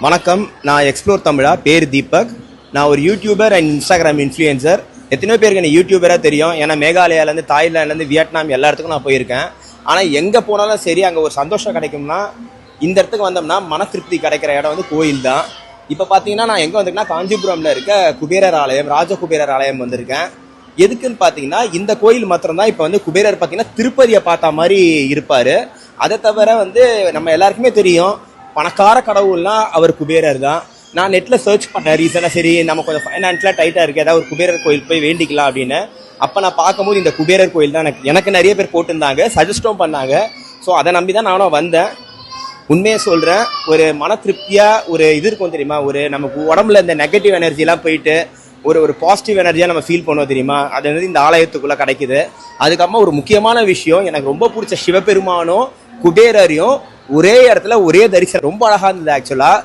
வணக்கம். நான் எக்ஸ்ப்ளோர் தமிழா, பேர் தீபக். நான் ஒரு யூடியூபர் அண்ட் இன்ஸ்டாகிராம் இன்ஃப்ளூயன்சர். எத்தனையோ பேருக்கு எனக்கு யூடியூபராக தெரியும். ஏன்னா மேகாலயாலேருந்து, தாய்லாண்ட்லேருந்து, வியட்நாம் எல்லா இடத்துக்கும் நான் போயிருக்கேன். ஆனால் எங்கே போனாலும் சரி, அங்கே ஒரு சந்தோஷம் கிடைக்கும்னா இந்த இடத்துக்கு வந்தோம்னா மன திருப்தி கிடைக்கிற இடம் வந்து கோயில் தான். இப்போ பார்த்தீங்கன்னா நான் எங்கே வந்திருக்கேன்னா காஞ்சிபுரமில் இருக்க குபேரர் ஆலயம், ராஜகுபேரர் ஆலயம் வந்திருக்கேன். எதுக்குன்னு பார்த்தீங்கன்னா இந்த கோயில் மாத்திரம்தான் இப்போ வந்து குபேரர் பார்த்தீங்கன்னா திருப்பதியை பார்த்த மாதிரி இருப்பார். அதை தவிர வந்து நம்ம எல்லாருக்குமே தெரியும், பணக்கார கடவுள்னா அவர் குபேரர் தான். நான் நெட்டில் சர்ச் பண்ணேன் ரீசனாக, சரி நம்ம கொஞ்சம் ஃபைனான்ஷியலாக டைட்டாக இருக்குது, ஏதாவது ஒரு குபேரர் கோயில் போய் வேண்டிக்கலாம் அப்படின்னு. அப்போ நான் பார்க்கும்போது இந்த குபேரர் கோயில் தான் எனக்கு நிறைய பேர் போட்டிருந்தாங்க, சஜஸ்டும் பண்ணாங்க. ஸோ அதை நம்பி தான் நானும் வந்தேன். உண்மையை சொல்கிறேன், ஒரு மன திருப்தியாக ஒரு இது இருக்கும் தெரியுமா, ஒரு நமக்கு உடம்புல இந்த நெகட்டிவ் எனர்ஜிலாம் போயிட்டு ஒரு பாசிட்டிவ் எனர்ஜியாக நம்ம ஃபீல் பண்ணுவோம் தெரியுமா, அது வந்து இந்த ஆலயத்துக்குள்ளே கிடைக்குது. அதுக்கப்புறமா ஒரு முக்கியமான விஷயம், எனக்கு ரொம்ப பிடிச்ச சிவபெருமானும் குபேரரையும் ஒரே இடத்துல ஒரே தரிசனம் ரொம்ப அழகாக இருந்தது ஆக்சுவலாக.